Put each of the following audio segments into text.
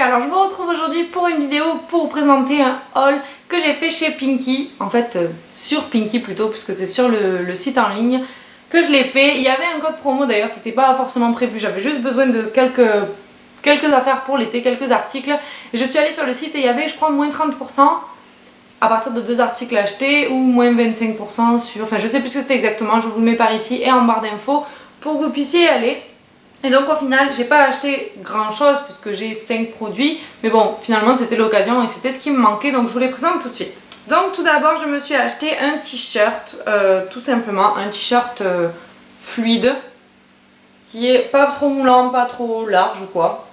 alors je vous retrouve aujourd'hui pour une vidéo pour vous présenter un haul que j'ai fait chez Pinky, en fait sur Pinky plutôt puisque c'est sur le site en ligne que je l'ai fait. Il y avait un code promo d'ailleurs, c'était pas forcément prévu, j'avais juste besoin de quelques affaires pour l'été, quelques articles. Et je suis allée sur le site et il y avait je crois moins 30% à partir de 2 articles achetés ou moins 25% sur... Enfin je sais plus ce que c'était exactement, je vous le mets par ici et en barre d'infos pour que vous puissiez y aller. Et donc au final j'ai pas acheté grand chose puisque j'ai 5 produits, mais bon finalement c'était l'occasion et c'était ce qui me manquait, donc je vous les présente tout de suite. Donc tout d'abord je me suis acheté un t-shirt, tout simplement un t-shirt fluide qui est pas trop moulant, pas trop large quoi,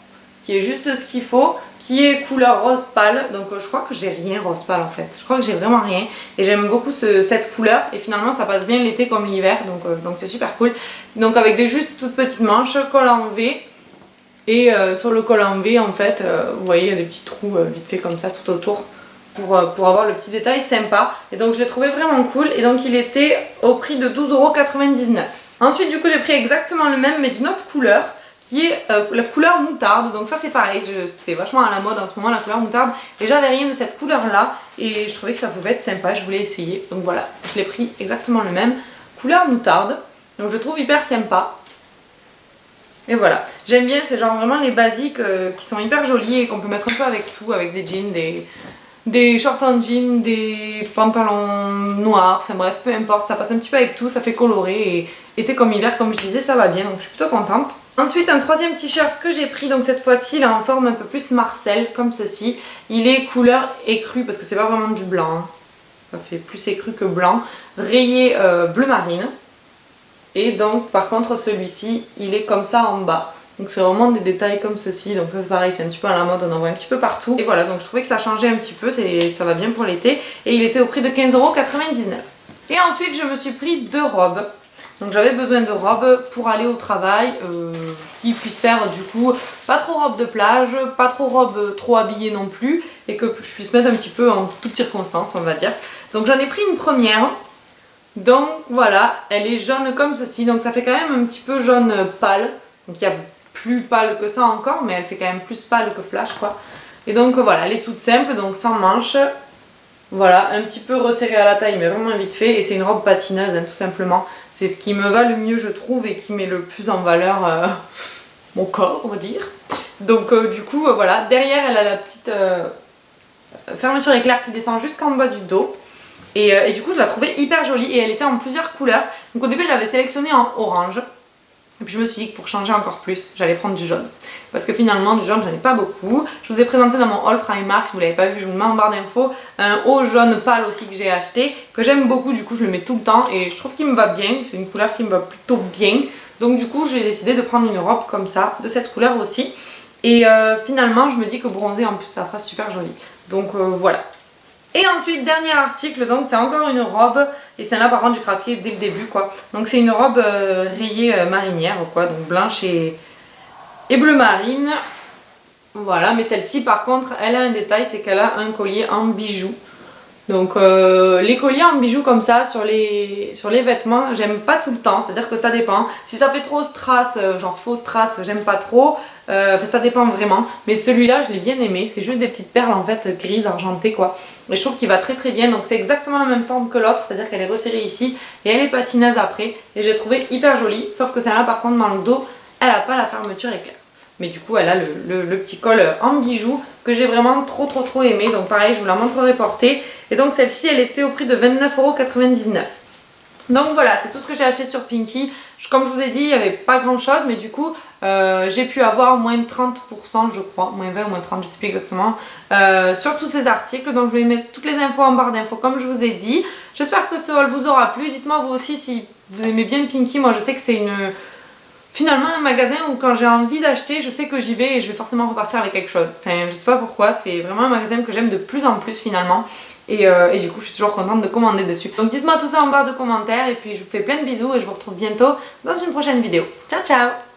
qui est juste ce qu'il faut, qui est couleur rose pâle. Donc je crois que j'ai rien rose pâle en fait, je crois que j'ai vraiment rien et j'aime beaucoup cette couleur et finalement ça passe bien l'été comme l'hiver, donc c'est super cool. Donc avec des juste toutes petites manches, col en V et sur le col en V en fait vous voyez il y a des petits trous vite fait comme ça tout autour pour avoir le petit détail sympa, et donc je l'ai trouvé vraiment cool et donc il était au prix de 12,99 €. Ensuite du coup j'ai pris exactement le même mais d'une autre couleur qui est la couleur moutarde, donc ça c'est pareil, c'est vachement à la mode en ce moment la couleur moutarde et j'avais rien de cette couleur là et je trouvais que ça pouvait être sympa, je voulais essayer, donc voilà, je l'ai pris exactement le même, couleur moutarde, donc je le trouve hyper sympa. Et voilà, j'aime bien, c'est genre vraiment les basiques qui sont hyper jolis et qu'on peut mettre un peu avec tout, avec des jeans, des shorts en jean, des pantalons noirs, enfin bref, peu importe, ça passe un petit peu avec tout, ça fait coloré et été comme hiver, comme je disais, ça va bien, donc je suis plutôt contente. Ensuite, un troisième t-shirt que j'ai pris, donc cette fois-ci, il est en forme un peu plus Marcel, comme ceci. Il est couleur écrue, parce que c'est pas vraiment du blanc, hein. Ça fait plus écru que blanc, rayé bleu marine. Et donc, par contre, celui-ci, il est comme ça en bas. Donc c'est vraiment des détails comme ceci, donc ça c'est pareil, c'est un petit peu à la mode, on en voit un petit peu partout. Et voilà, donc je trouvais que ça changeait un petit peu, ça va bien pour l'été. Et il était au prix de 15,99 €. Et ensuite je me suis pris 2 robes. Donc j'avais besoin de robes pour aller au travail, qui puissent faire du coup pas trop robe de plage, pas trop robe trop habillée non plus, et que je puisse mettre un petit peu en toutes circonstances on va dire. Donc j'en ai pris une première. Donc voilà, elle est jaune comme ceci, donc ça fait quand même un petit peu jaune pâle. Donc il y a plus pâle que ça encore, mais elle fait quand même plus pâle que flash quoi. Et donc voilà, elle est toute simple, donc sans manches. Voilà, un petit peu resserrée à la taille mais vraiment vite fait, et c'est une robe patineuse hein, tout simplement. C'est ce qui me va le mieux je trouve et qui met le plus en valeur mon corps on va dire. Donc du coup voilà, derrière elle a la petite fermeture éclair qui descend jusqu'en bas du dos. Et du coup je la trouvais hyper jolie et elle était en plusieurs couleurs. Donc au début je l'avais sélectionnée en orange. Et puis je me suis dit que pour changer encore plus, j'allais prendre du jaune. Parce que finalement, du jaune, j'en ai pas beaucoup. Je vous ai présenté dans mon haul Primark, si vous l'avez pas vu, je vous le mets en barre d'infos. Un haut jaune pâle aussi que j'ai acheté, que j'aime beaucoup, du coup je le mets tout le temps. Et je trouve qu'il me va bien, c'est une couleur qui me va plutôt bien. Donc du coup, j'ai décidé de prendre une robe comme ça, de cette couleur aussi. Et finalement, je me dis que bronzer, en plus, ça fera super joli. Donc voilà. Et ensuite, dernier article, donc c'est encore une robe, et celle-là par contre j'ai craqué dès le début quoi. Donc c'est une robe rayée marinière quoi, donc blanche et bleu marine. Voilà, mais celle-ci par contre, elle a un détail, c'est qu'elle a un collier en bijoux. Donc les colliers en bijoux comme ça sur les vêtements, j'aime pas tout le temps, c'est-à-dire que ça dépend. Si ça fait trop strass, genre faux strass, j'aime pas trop. Enfin, ça dépend vraiment. Mais celui-là, je l'ai bien aimé. C'est juste des petites perles en fait grises argentées quoi. Et je trouve qu'il va très très bien. Donc c'est exactement la même forme que l'autre, c'est-à-dire qu'elle est resserrée ici et elle est patineuse après. Et j'ai trouvé hyper jolie. Sauf que celle-là par contre dans le dos, elle a pas la fermeture éclair. Mais du coup elle a le petit col en bijoux que j'ai vraiment trop aimé. Donc pareil, je vous la montrerai portée. Et donc celle-ci elle était au prix de 29,99 €. Donc voilà, c'est tout ce que j'ai acheté sur Pinky. Comme je vous ai dit, il n'y avait pas grand chose, mais du coup j'ai pu avoir moins de 30% je crois, moins 20 ou moins 30, je sais plus exactement, sur tous ces articles. Donc je vais mettre toutes les infos en barre d'infos comme je vous ai dit. J'espère que ce haul vous aura plu. Dites-moi vous aussi si vous aimez bien Pinky. Moi je sais que c'est finalement un magasin où quand j'ai envie d'acheter, je sais que j'y vais et je vais forcément repartir avec quelque chose. Enfin, je sais pas pourquoi, c'est vraiment un magasin que j'aime de plus en plus finalement. Et du coup, je suis toujours contente de commander dessus. Donc dites-moi tout ça en barre de commentaires et puis je vous fais plein de bisous et je vous retrouve bientôt dans une prochaine vidéo. Ciao ciao!